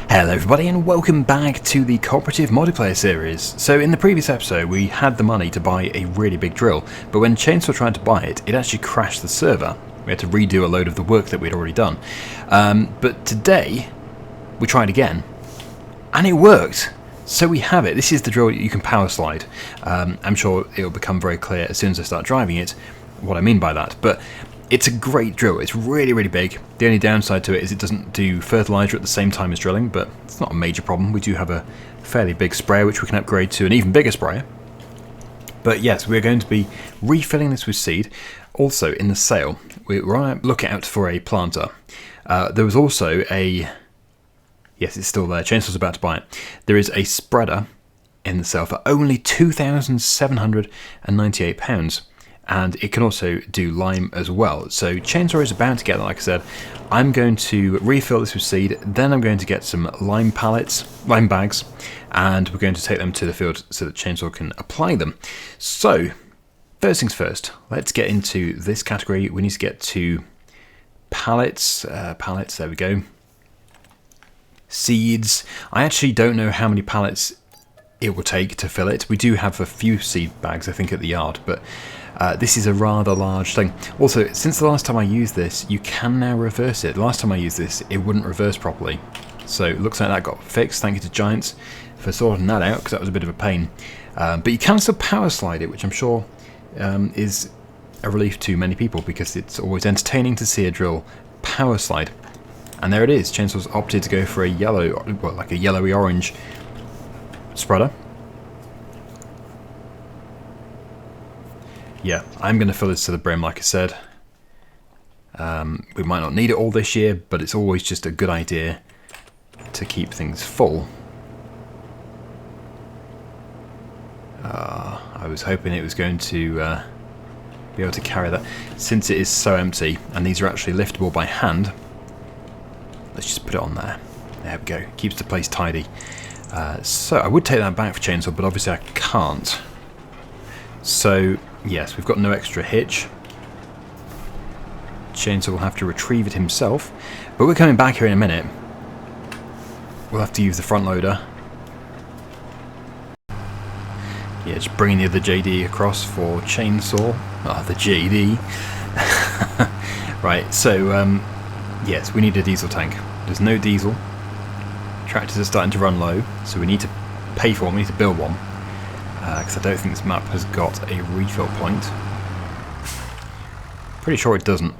Hello everybody and welcome back to the cooperative multiplayer series. So in the previous episode we had the money to buy a really big drill, but when Chainsaw tried to buy it, it actually crashed the server. We had to redo a load of the work that we'd already done. But today we tried again and it worked. So we have it. This is the drill you can power slide. I'm sure it will become very clear as soon as I start driving it what I mean by that. But it's a great drill. It's really, really big. The only downside to it is it doesn't do fertilizer at the same time as drilling, but it's not a major problem. We do have a fairly big sprayer which we can upgrade to an even bigger sprayer. But yes, we're going to be refilling this with seed. Also in the sale, we're on a lookout for a planter. There was also a... Yes, it's still there. Chainsaw's about to buy it. There is a spreader in the sale for only £2,798. And it can also do lime as well. So Chainsaw is about to get that, like I said. I'm going to refill this with seed, then I'm going to get some lime bags, and we're going to take them to the field so that Chainsaw can apply them. So, first things first, let's get into this category. We need to get to pallets, there we go. Seeds. I actually don't know how many pallets it will take to fill it. We do have a few seed bags, I think, at the yard, but this is a rather large thing. Also, since the last time I used this, you can now reverse it. The last time I used this, it wouldn't reverse properly. So it looks like that got fixed. Thank you to Giants for sorting that out, because that was a bit of a pain. But you can still power slide it, which I'm sure is a relief to many people, because it's always entertaining to see a drill power slide. And there it is. Chainsaw's opted to go for a yellow, well, like a yellowy orange spreader. Yeah, I'm going to fill this to the brim, like I said. We might not need it all this year, but it's always just a good idea to keep things full. I was hoping it was going to be able to carry that. Since it is so empty, and these are actually liftable by hand, let's just put it on there. There we go. Keeps the place tidy. So I would take that back for Chainsaw, but obviously I can't. So yes, we've got no extra hitch. Chainsaw will have to retrieve it himself, but we're coming back here in a minute. We'll have to use the front loader. Yeah, just bringing the other JD across for Chainsaw. Oh, the JD. Right, so yes, we need a diesel tank. There's no diesel. Tractors are starting to run low, so we need to pay for one. We need to build one. Because I don't think this map has got a refill point. Pretty sure it doesn't.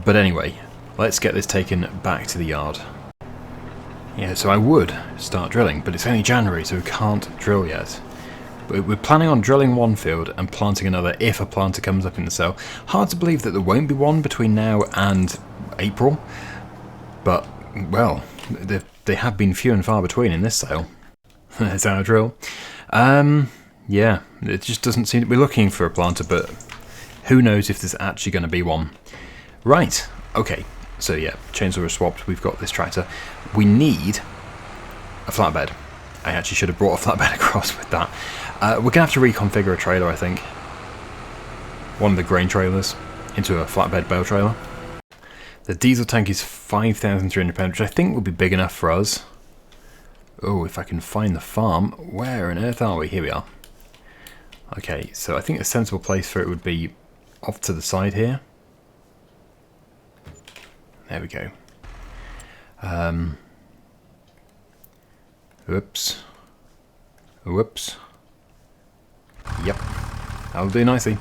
But anyway, let's get this taken back to the yard. Yeah, so I would start drilling, but it's only January, so we can't drill yet. But we're planning on drilling one field and planting another if a planter comes up in the sale. Hard to believe that there won't be one between now and April. But, well, they have been few and far between in this sale. There's our drill. Yeah, it just doesn't seem to be looking for a planter, but who knows if there's actually going to be one. Right, okay, so yeah, Chainsaw is swapped, we've got this tractor. We need a flatbed. I actually should have brought a flatbed across with that. We're going to have to reconfigure a trailer, I think. One of the grain trailers into a flatbed bale trailer. The diesel tank is 5,300 pounds, which I think will be big enough for us. Oh, if I can find the farm. Where on earth are we? Here we are. Okay, so I think a sensible place for it would be off to the side here. There we go. Whoops. Whoops. Yep. That'll do nicely.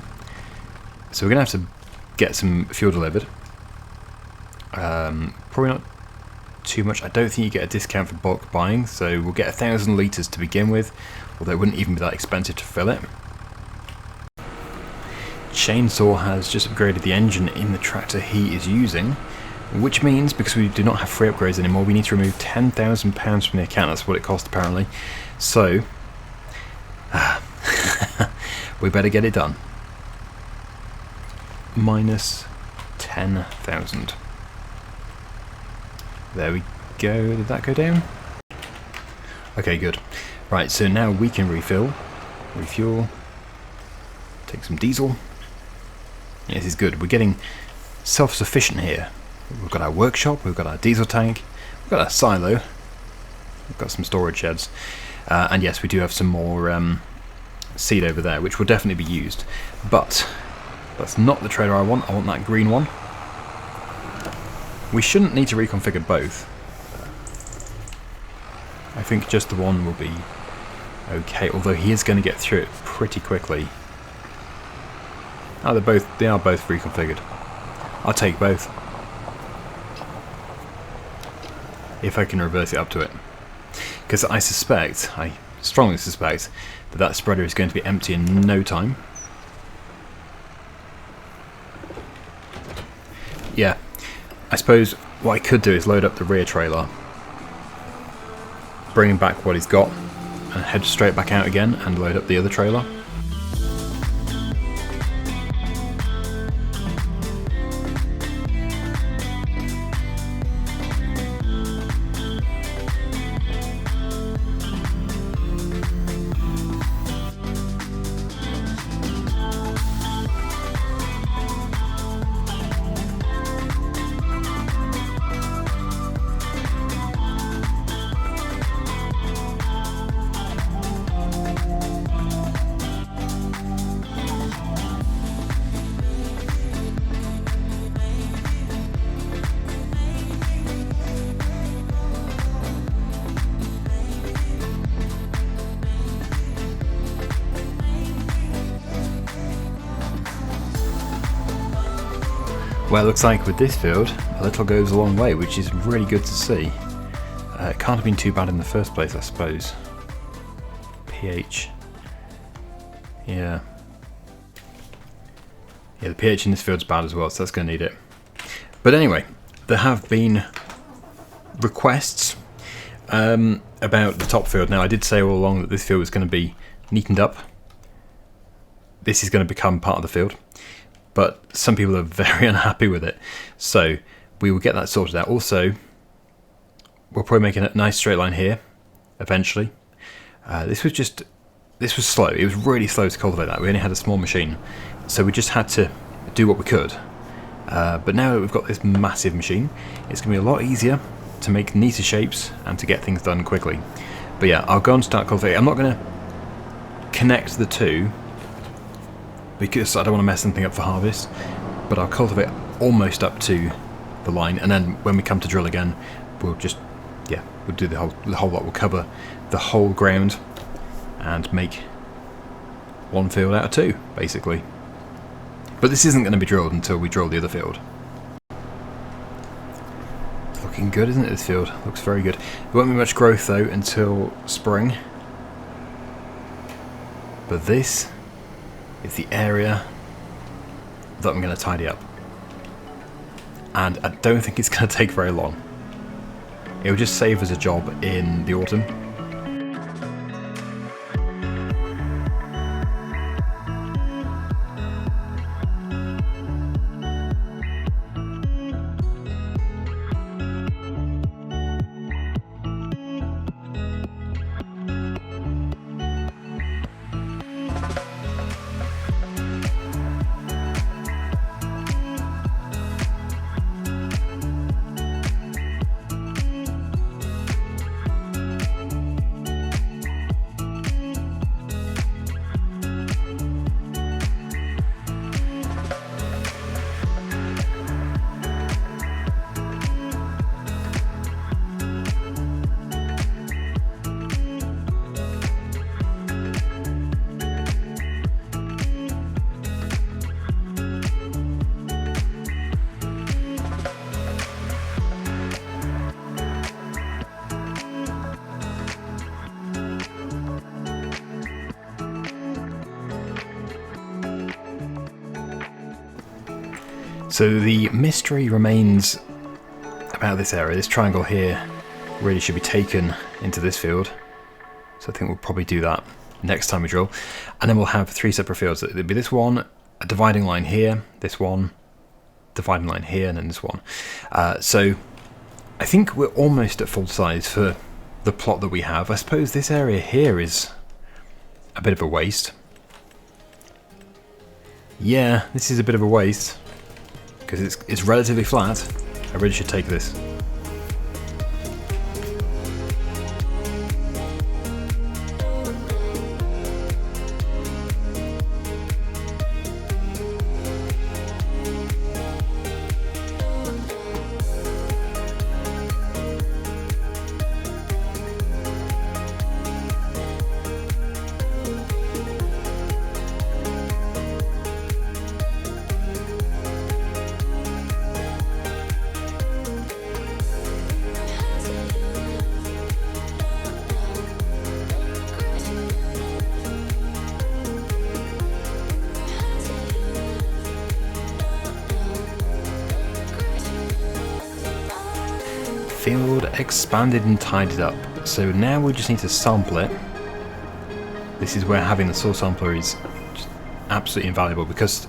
So we're going to have to get some fuel delivered. Probably not too much. I don't think you get a discount for bulk buying, so we'll get 1,000 litres to begin with, although it wouldn't even be that expensive to fill it. Chainsaw has just upgraded the engine in the tractor he is using, which means, because we do not have free upgrades anymore, we need to remove £10,000 from the account. That's what it cost apparently. So, we better get it done. Minus 10,000. There we go. Did that go down? Okay, good. Right, so now we can refuel, take some diesel. Yeah, this is good. We're getting self-sufficient here. We've got our workshop, we've got our diesel tank, we've got our silo. We've got some storage sheds. And yes, we do have some more seed over there, which will definitely be used. But that's not the trailer I want. I want that green one. We shouldn't need to reconfigure both. I think just the one will be okay, although he is going to get through it pretty quickly. Oh, they are both reconfigured. I'll take both. If I can reverse it up to it. Because I strongly suspect, that spreader is going to be empty in no time. Yeah, I suppose what I could do is load up the rear trailer, bring him back what he's got, and head straight back out again and load up the other trailer. Well, it looks like with this field, a little goes a long way, which is really good to see. It can't have been too bad in the first place, I suppose. pH. Yeah. Yeah, the pH in this field's bad as well, so that's going to need it. But anyway, there have been requests about the top field. Now, I did say all along that this field was going to be neatened up. This is going to become part of the field. But some people are very unhappy with it, so we will get that sorted out. Also, we'll probably make a nice straight line here, eventually. This was slow. It was really slow to cultivate that. We only had a small machine, so we just had to do what we could. But now that we've got this massive machine, it's going to be a lot easier to make neater shapes and to get things done quickly. But yeah, I'll go and start cultivating. I'm not going to connect the two, because I don't want to mess anything up for harvest, but I'll cultivate almost up to the line, and then when we come to drill again, we'll just, yeah, we'll do the whole lot. We'll cover the whole ground and make one field out of two, basically. But this isn't going to be drilled until we drill the other field. Looking good, isn't it, this field? Looks very good. There won't be much growth, though, until spring. But this is the area that I'm going to tidy up, and I don't think it's going to take very long. It will just save us a job in the autumn. So the mystery remains about this area. This triangle here really should be taken into this field. So I think we'll probably do that next time we drill. And then we'll have three separate fields. There'll be this one, a dividing line here, this one, dividing line here, and then this one. So I think we're almost at full size for the plot that we have. I suppose this area here is a bit of a waste. Yeah, this is a bit of a waste, because it's relatively flat. I really should take this. field expanded and tidied up. So now we just need to sample it. This is where having the soil sampler is just absolutely invaluable, because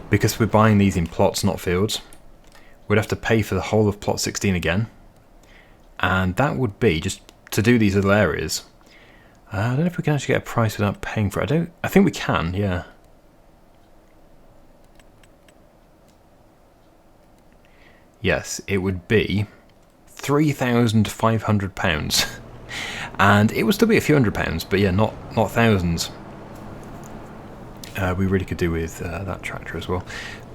because we're buying these in plots, not fields, we'd have to pay for the whole of plot 16 again. And that would be, just to do these little areas, I don't know if we can actually get a price without paying for it. I think we can, yeah. Yes, it would be £3,500. And it would still be a few £100s, but yeah, not thousands. We really could do with that tractor as well,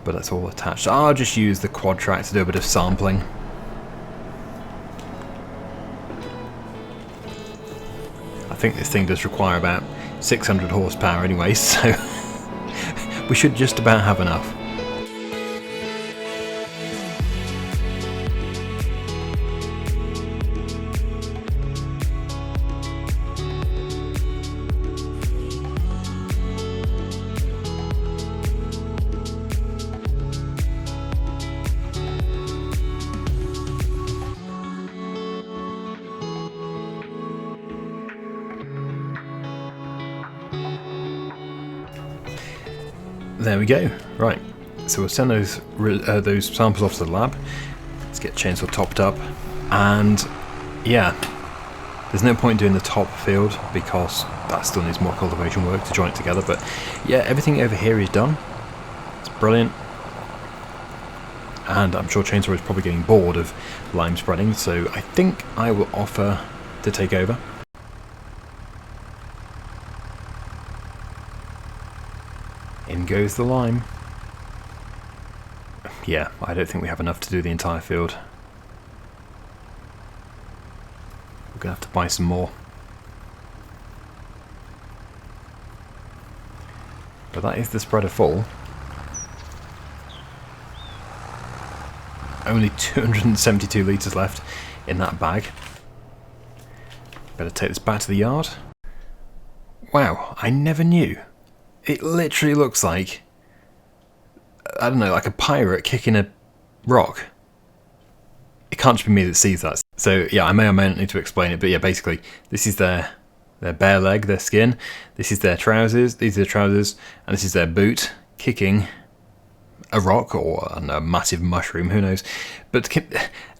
but that's all attached. I'll just use the quad track to do a bit of sampling. I think this thing does require about 600 horsepower anyway, so we should just about have enough. There we go. Right, so we'll send those samples off to the lab. Let's get chainsaw topped up, and yeah, there's no point doing the top field because that still needs more cultivation work to join it together. But yeah, everything over here is done. It's brilliant, and I'm sure chainsaw is probably getting bored of lime spreading, so I think I will offer to take over. In goes the lime. Yeah, I don't think we have enough to do the entire field. We're going to have to buy some more. But that is the spreader full. Only 272 litres left in that bag. Better take this back to the yard. Wow, I never knew. It literally looks like, I don't know, like a pirate kicking a rock. It can't just be me that sees that. So yeah, I may or may not need to explain it, but yeah, basically, this is their bare leg, their skin. This is their trousers, these are their trousers, and this is their boot kicking a rock or a massive mushroom, who knows. But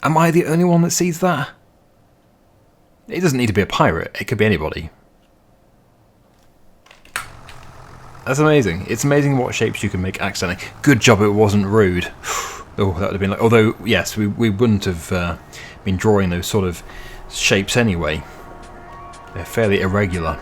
am I the only one that sees that? It doesn't need to be a pirate, it could be anybody. That's amazing. It's amazing what shapes you can make accidentally. Good job it wasn't rude. Oh, that would have been like... Although, yes, we wouldn't have been drawing those sort of shapes anyway. They're fairly irregular.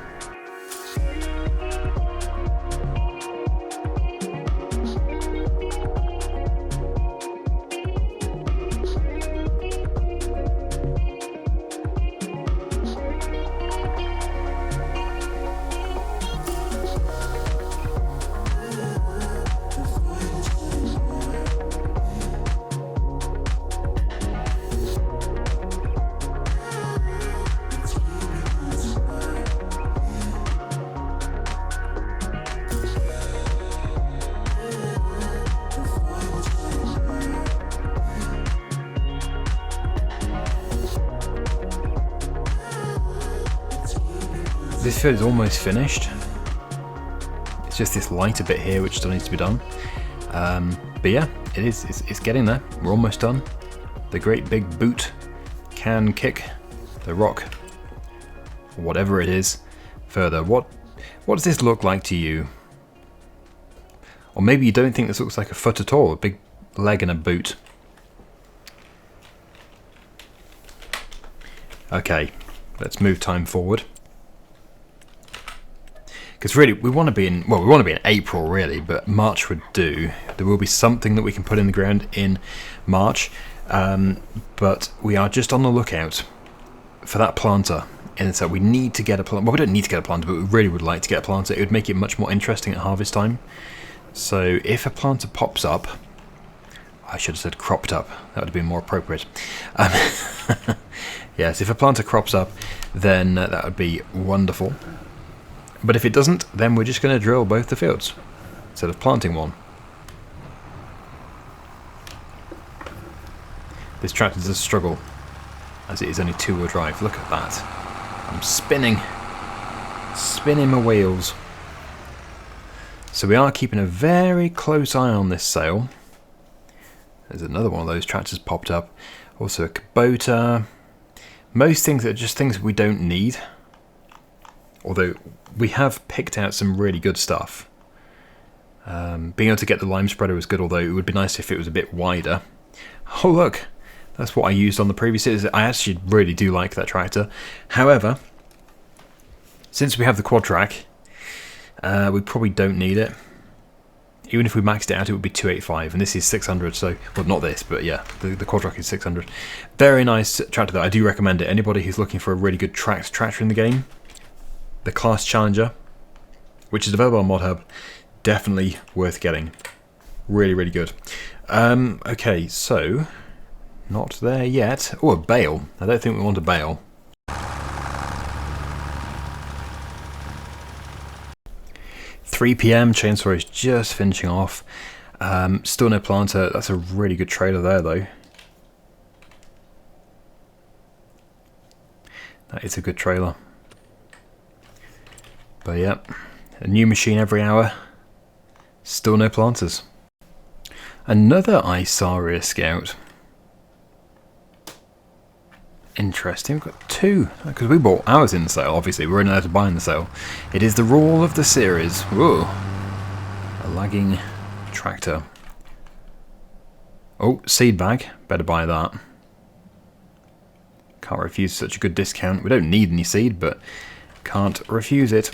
This field is almost finished. It's just this lighter bit here which still needs to be done. But yeah, it's getting there. We're almost done. The great big boot can kick the rock, whatever it is, further. What does this look like to you? Or maybe you don't think this looks like a foot at all, a big leg and a boot. Okay, let's move time forward. Because really, we want to be in April really, but March would do. There will be something that we can put in the ground in March, but we are just on the lookout for that planter. And so we need to get a planter. Well, we don't need to get a planter, but we really would like to get a planter. It would make it much more interesting at harvest time. So if a planter pops up, I should have said cropped up. That would have been more appropriate. Yes, if a planter crops up, then that would be wonderful. But if it doesn't, then we're just going to drill both the fields instead of planting one. This tractor does struggle, as it is only two-wheel drive. Look at that. I'm spinning my wheels. So we are keeping a very close eye on this sale. There's another one of those tractors popped up. Also a Kubota. Most things are just things we don't need. Although we have picked out some really good stuff. Being able to get the lime spreader was good, although it would be nice if it was a bit wider. Oh look, that's what I used on the previous. I actually really do like that tractor. However, since we have the quad track, we probably don't need it. Even if we maxed it out, it would be 285, and this is 600. So, well, not this, but yeah, the quad track is 600. Very nice tractor, though. I do recommend it. Anybody who's looking for a really good tracked tractor in the game, the Claas Challenger, which is available on ModHub, definitely worth getting. Really, really good. Okay, so not there yet. Oh, a bale. I don't think we want a bale. 3 PM, chainsaw is just finishing off. Still no planter. That's a really good trailer there, though. That is a good trailer. But yeah, a new machine every hour. Still no planters. Another Isaria Scout. Interesting, we've got two, because we bought ours in the sale, obviously, we're only allowed to buy in the sale. It is the rule of the series. Whoa. A lagging tractor. Oh, seed bag, better buy that. Can't refuse such a good discount. We don't need any seed, but can't refuse it.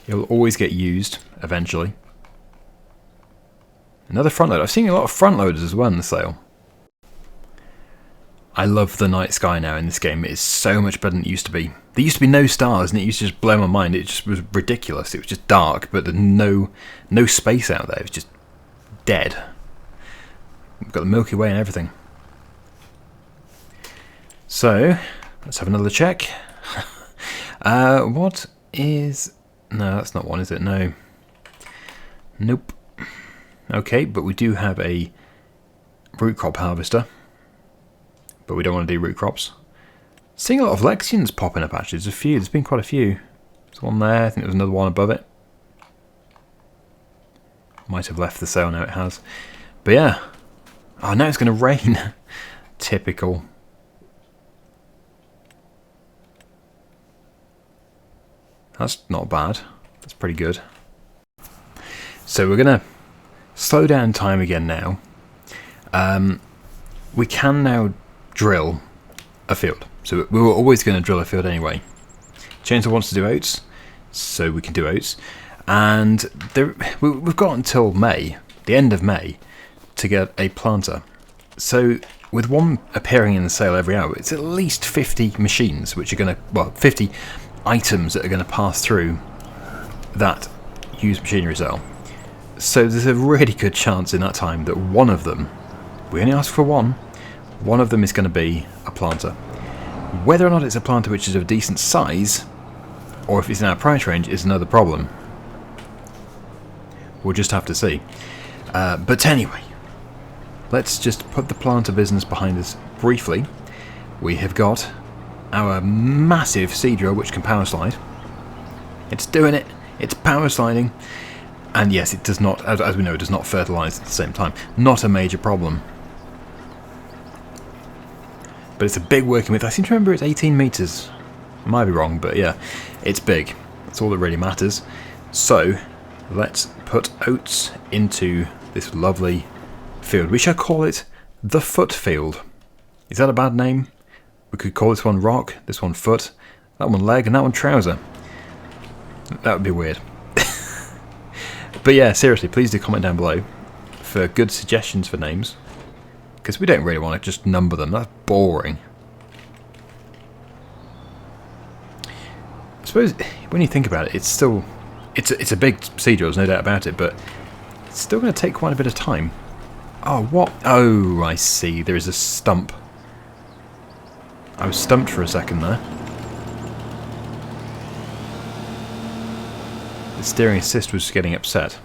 It'll always get used, eventually. Another front loader. I've seen a lot of front loaders as well in the sale. I love the night sky now in this game. It is so much better than it used to be. There used to be no stars, and it used to just blow my mind. It just was ridiculous. It was just dark, but there's no space out there. It was just dead. We've got the Milky Way and everything. So, let's have another check. What is... No, that's not one, is it? No. Nope. Okay, but we do have a root crop harvester. But we don't want to do root crops. Seeing a lot of Lexions popping up, actually. There's been quite a few. There's one there. I think there's another one above it. Might have left the sale, now it has. But yeah. Oh, now it's going to rain. Typical. That's not bad. That's pretty good. So we're going to slow down time again now. We can now drill a field. So we were always going to drill a field anyway. Chainsaw wants to do oats, so we can do oats. And we've got until May, the end of May, to get a planter. So with one appearing in the sale every hour, it's at least 50 machines, which are going to, well, 50 items that are going to pass through that used machinery sale. So there's a really good chance in that time that one of them, we only ask for one of them is going to be a planter. Whether or not it's a planter which is of decent size, or if it's in our price range, is another problem. We'll just have to see. But anyway, let's just put the planter business behind us briefly. We have got our massive seed drill which can power slide. It's doing it. It's power sliding. And yes, it does not, as we know, it does not fertilise at the same time. Not a major problem. But it's a big working width. I seem to remember it's 18 metres. I might be wrong, but yeah, it's big. That's all that really matters. So, let's put oats into this lovely field. We shall call it the foot field. Is that a bad name? We could call this one rock, this one foot, that one leg, and that one trouser. That would be weird. But yeah, seriously, please do comment down below for good suggestions for names. Because we don't really want to just number them, that's boring. I suppose, when you think about it, it's still... It's a big seed drill, there's no doubt about it, but it's still going to take quite a bit of time. Oh, what? Oh, I see, there is a stump. I was stumped for a second there. The steering assist was getting upset.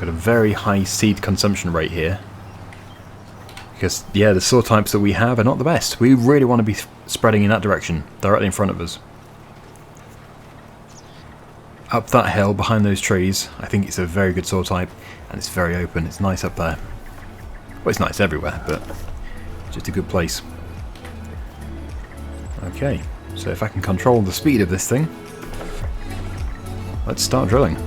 got a very high seed consumption rate here. Because, yeah, the soil types that we have are not the best. We really want to be spreading in that direction, directly in front of us. Up that hill, behind those trees, I think it's a very good soil type, and it's very open. It's nice up there. Well, it's nice everywhere, but just a good place. Okay, so if I can control the speed of this thing, let's start drilling.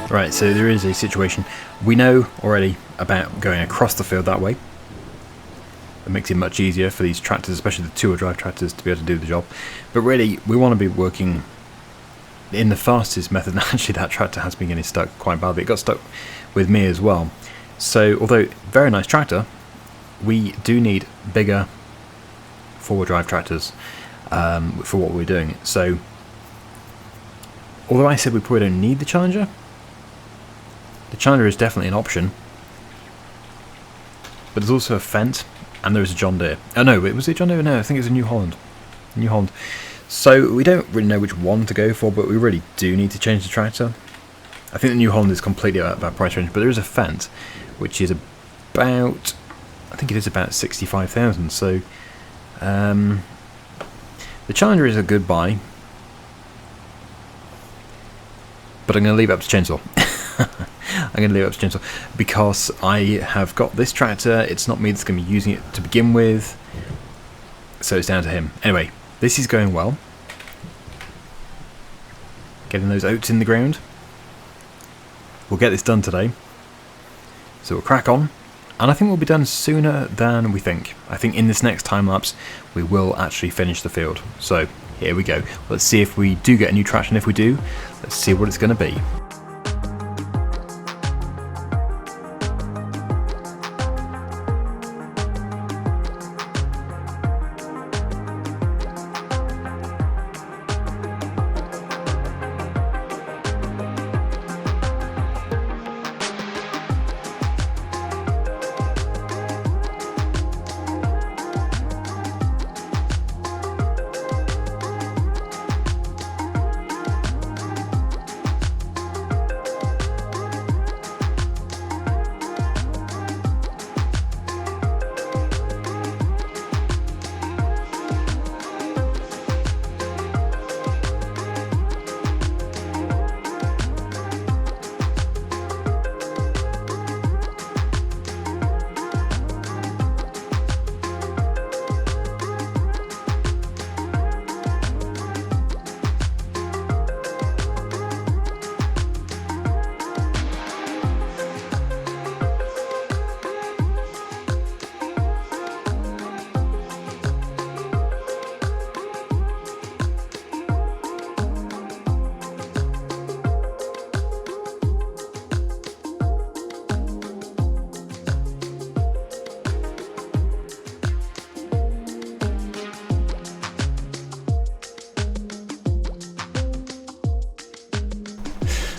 Right, so there is a situation. We know already about going across the field that way. It makes it much easier for these tractors, especially the two-wheel drive tractors, to be able to do the job. But really, we want to be working in the fastest method. And actually, that tractor has been getting stuck quite badly. It got stuck with me as well. So, although very nice tractor, we do need bigger four-wheel drive tractors for what we're doing. So, although I said we probably don't need the Challenger, the Challenger is definitely an option. But there's also a Fendt, and there's a John Deere. Oh no, was it John Deere? No, I think it's a New Holland. New Holland. So we don't really know which one to go for, but we really do need to change the tractor. I think the New Holland is completely out of that price range, but there is a Fendt, which is about, I think it is about 65,000. So the Challenger is a good buy, but I'm going to leave it up to Chainsaw. I'm going to leave it up to Chainsaw because I have got this tractor. It's not me that's going to be using it to begin with, so it's down to him. Anyway, this is going well. Getting those oats in the ground. We'll get this done today. So we'll crack on. And I think we'll be done sooner than we think. I think in this next time lapse, we will actually finish the field. So here we go. Let's see if we do get a new tractor, and if we do, let's see what it's going to be.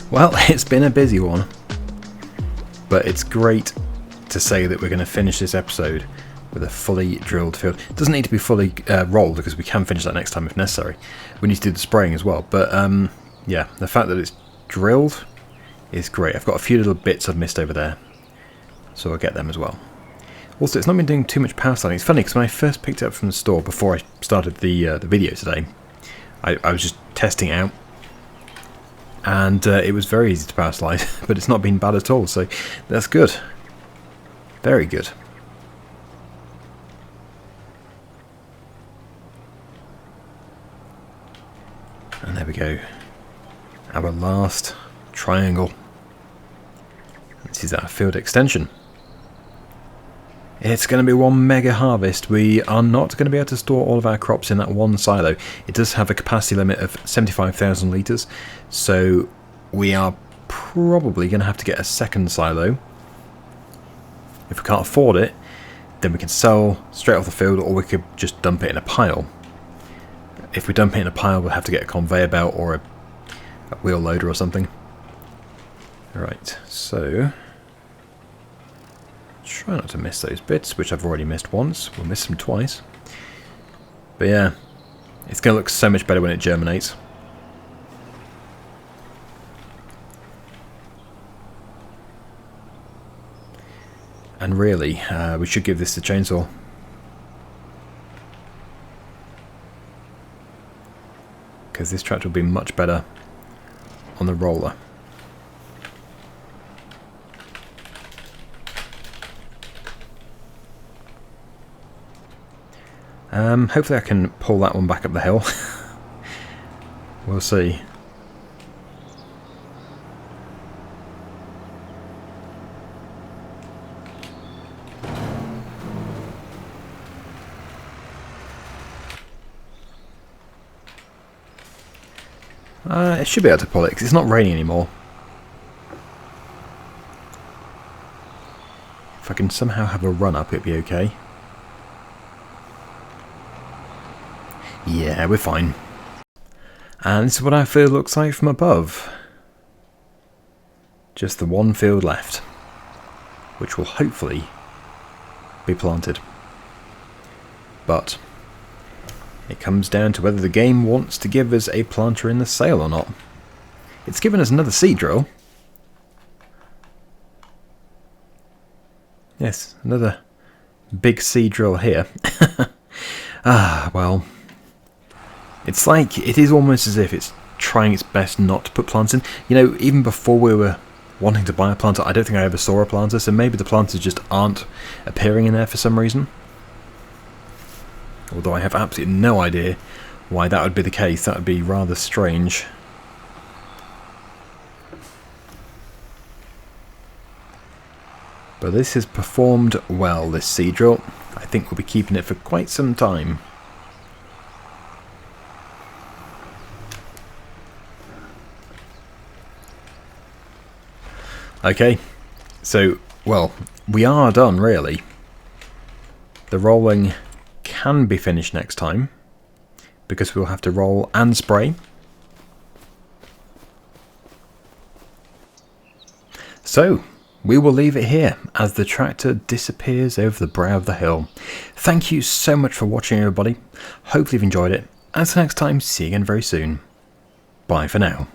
Well, it's been a busy one, but it's great to say that we're going to finish this episode with a fully drilled field. It doesn't need to be fully rolled, because we can finish that next time if necessary. We need to do the spraying as well, but yeah, the fact that it's drilled is great. I've got a few little bits I've missed over there, so I'll get them as well. Also, it's not been doing too much power sliding. It's funny, because when I first picked it up from the store, before I started the video today, I was just testing it out, and it was very easy to power slide, but it's not been bad at all, so that's good. Very good. And there we go. Our last triangle. This is our field extension. It's going to be one mega harvest. We are not going to be able to store all of our crops in that one silo. It does have a capacity limit of 75,000 litres, so we are probably going to have to get a second silo. If we can't afford it, then we can sell straight off the field, or we could just dump it in a pile. If we dump it in a pile, we'll have to get a conveyor belt or a wheel loader or something. Alright, so try not to miss those bits, which I've already missed once. We'll miss them twice. But yeah, it's going to look so much better when it germinates. And really, we should give this the chainsaw. Because this tractor will be much better on the roller. Hopefully I can pull that one back up the hill. We'll see. It should be able to pull it, because it's not raining anymore. If I can somehow have a run up, it'd be okay. Yeah, we're fine. And this is what our field looks like from above. Just the one field left, which will hopefully be planted. But it comes down to whether the game wants to give us a planter in the sale or not. It's given us another seed drill. Yes, another big seed drill here. Well, it's like, it is almost as if it's trying its best not to put plants in. You know, even before we were wanting to buy a planter, I don't think I ever saw a planter, so maybe the planters just aren't appearing in there for some reason. Although I have absolutely no idea why that would be the case. That would be rather strange. But this has performed well, this seed drill. I think we'll be keeping it for quite some time. Okay, so, well, we are done, really. The rolling can be finished next time, because we'll have to roll and spray. So, we will leave it here as the tractor disappears over the brow of the hill. Thank you so much for watching, everybody. Hopefully you've enjoyed it. Until next time, see you again very soon. Bye for now.